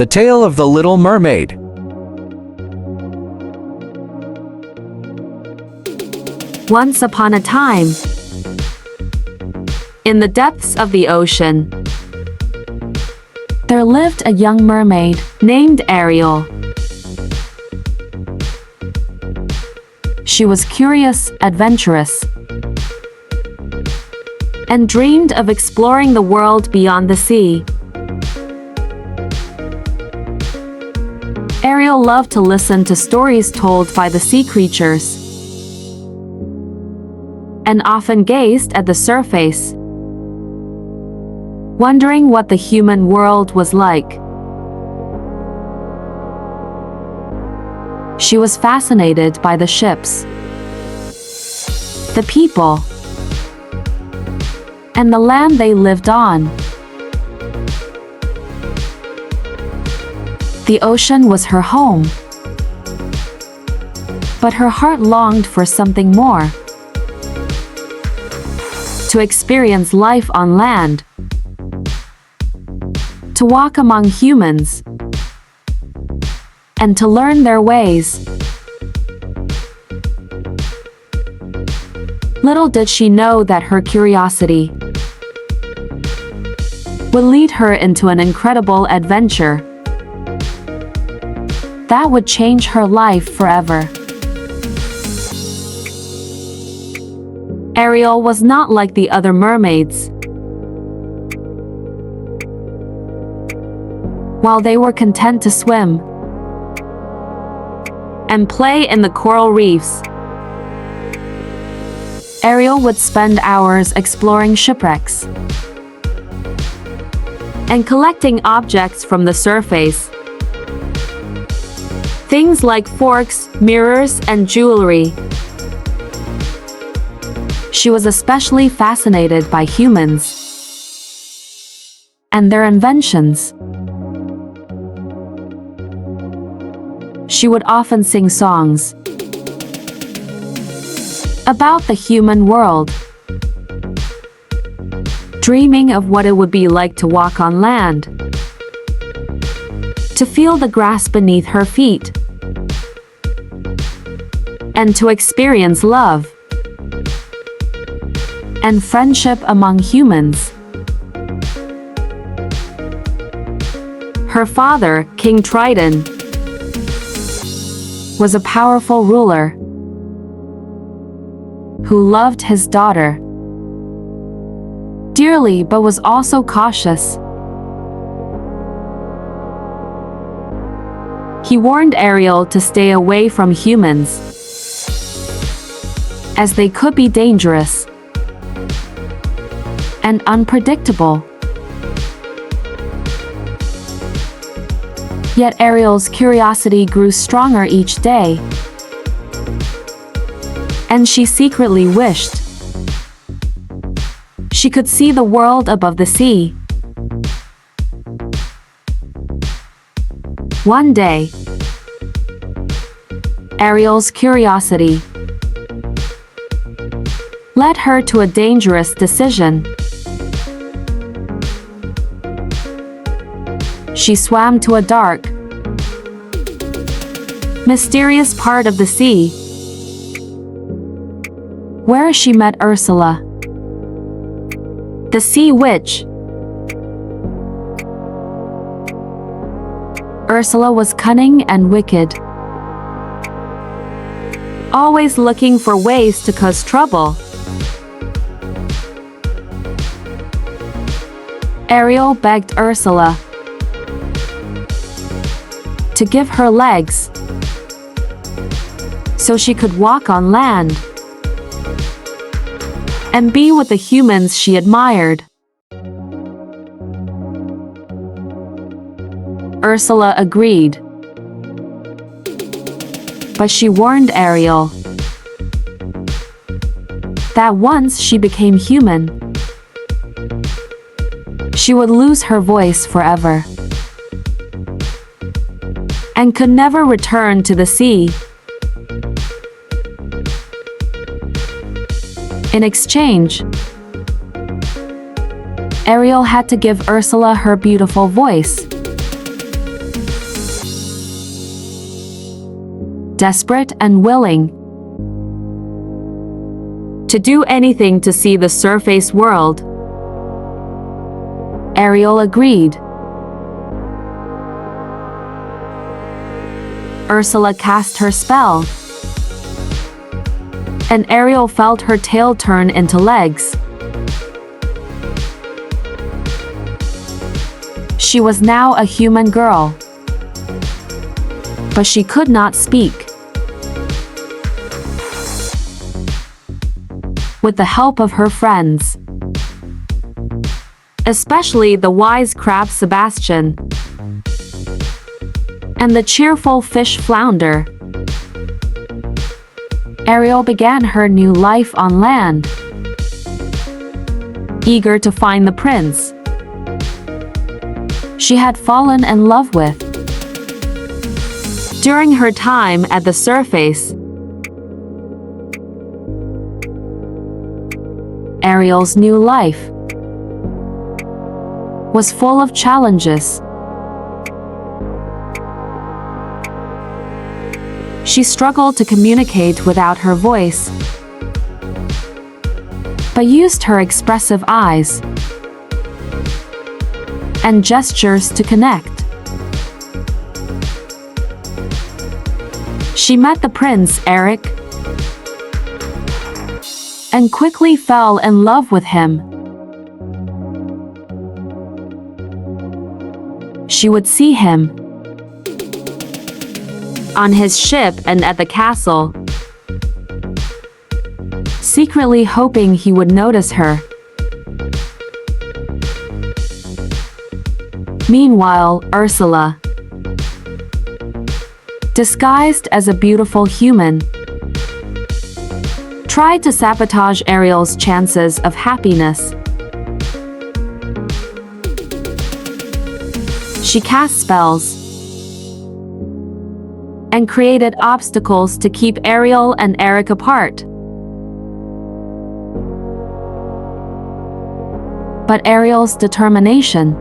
The Tale of the Little Mermaid. Once upon a time, in the depths of the ocean, there lived a young mermaid named Ariel. She was curious, adventurous, and dreamed of exploring the world beyond the sea. Ariel loved to listen to stories told by the sea creatures, and often gazed at the surface, wondering what the human world was like. She was fascinated by the ships, the people, and the land they lived on. The ocean was her home, but her heart longed for something more. To experience life on land, to walk among humans, and to learn their ways. Little did she know that her curiosity would lead her into an incredible adventure that would change her life forever. Ariel was not like the other mermaids. While they were content to swim and play in the coral reefs, Ariel would spend hours exploring shipwrecks and collecting objects from the surface. Things like forks, mirrors, and jewelry. She was especially fascinated by humans and their inventions. She would often sing songs about the human world, dreaming of what it would be like to walk on land, to feel the grass beneath her feet, and to experience love and friendship among humans. Her father, King Triton, was a powerful ruler who loved his daughter dearly but was also cautious. He warned Ariel to stay away from humans, as they could be dangerous and unpredictable. Yet Ariel's curiosity grew stronger each day, and she secretly wished she could see the world above the sea. One day, Ariel's curiosity led her to a dangerous decision. She swam to a dark, mysterious part of the sea, where she met Ursula, the sea witch. Ursula was cunning and wicked, always looking for ways to cause trouble. Ariel begged Ursula to give her legs so she could walk on land and be with the humans she admired. Ursula agreed, but she warned Ariel that once she became human, she would lose her voice forever and could never return to the sea. In exchange, Ariel had to give Ursula her beautiful voice desperate and willing to do anything to see the surface world. Ariel agreed. Ursula cast her spell, and Ariel felt her tail turn into legs. She was now a human girl, but she could not speak. With the help of her friends, especially the wise crab Sebastian and the cheerful fish Flounder, Ariel began her new life on land, eager to find the prince she had fallen in love with. During her time at the surface, Ariel's new life was full of challenges. She struggled to communicate without her voice, but used her expressive eyes and gestures to connect. She met the prince Eric and quickly fell in love with him. She would see him on his ship and at the castle, secretly hoping he would notice her. Meanwhile, Ursula, disguised as a beautiful human, tried to sabotage Ariel's chances of happiness. She cast spells and created obstacles to keep Ariel and Eric apart. But Ariel's determination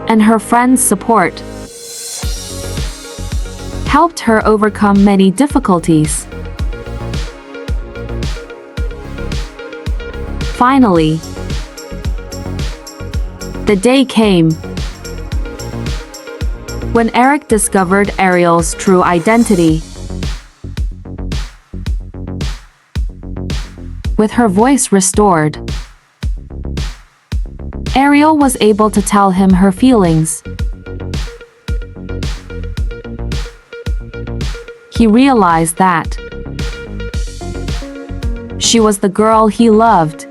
and her friends' support helped her overcome many difficulties. Finally, the day came when Eric discovered Ariel's true identity. With her voice restored, Ariel was able to tell him her feelings. He realized that she was the girl he loved,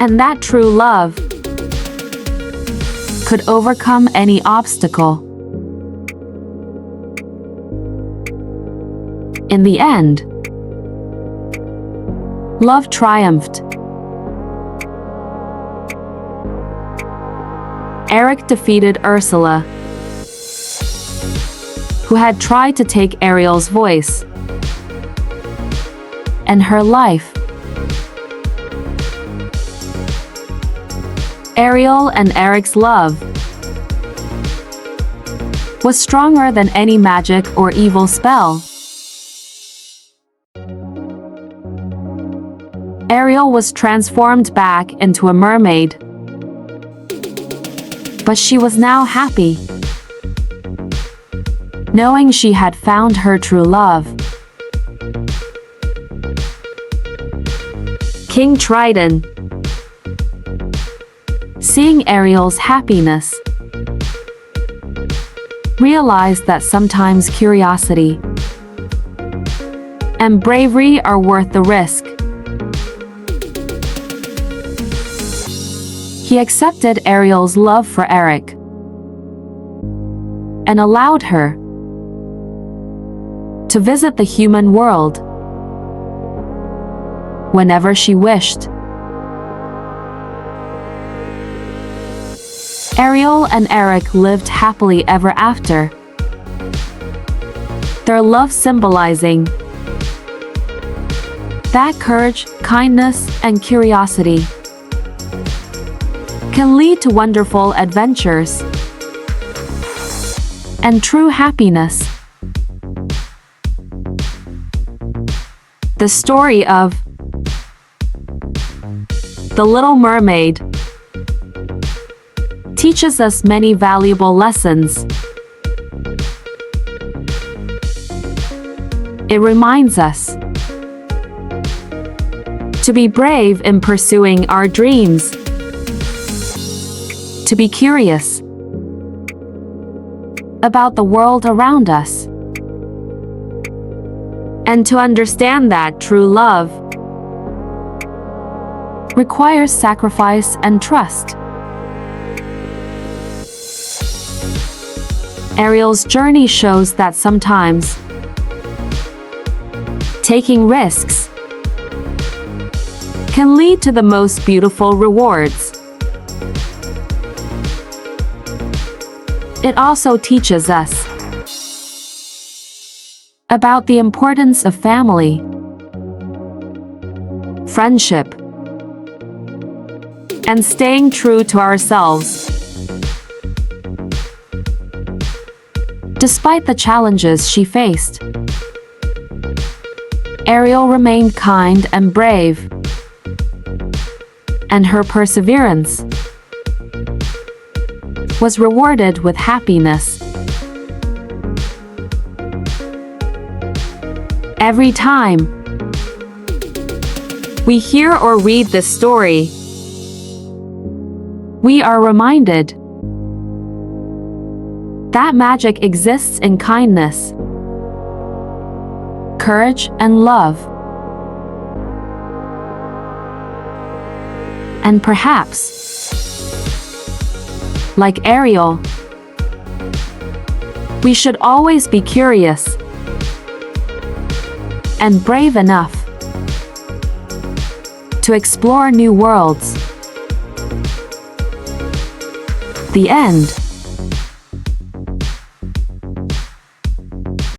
and that true love could overcome any obstacle. In the end, love triumphed. Eric defeated Ursula, who had tried to take Ariel's voice and her life. Ariel and Eric's love was stronger than any magic or evil spell. Ariel was transformed back into a mermaid, but she was now happy, knowing she had found her true love. King Triton, seeing Ariel's happiness, realized that sometimes curiosity and bravery are worth the risk. He accepted Ariel's love for Eric and allowed her to visit the human world whenever she wished. Ariel and Eric lived happily ever after, their love symbolizing that courage, kindness, and curiosity can lead to wonderful adventures and true happiness. The story of The Little Mermaid teaches us many valuable lessons. It reminds us to be brave in pursuing our dreams, to be curious about the world around us, and to understand that true love requires sacrifice and trust. Ariel's journey shows that sometimes taking risks can lead to the most beautiful rewards. It also teaches us about the importance of family, friendship, and staying true to ourselves. Despite the challenges she faced, Ariel remained kind and brave, and her perseverance was rewarded with happiness. Every time we hear or read this story, we are reminded that magic exists in kindness, courage, and love. And perhaps, like Ariel, we should always be curious and brave enough to explore new worlds. The end.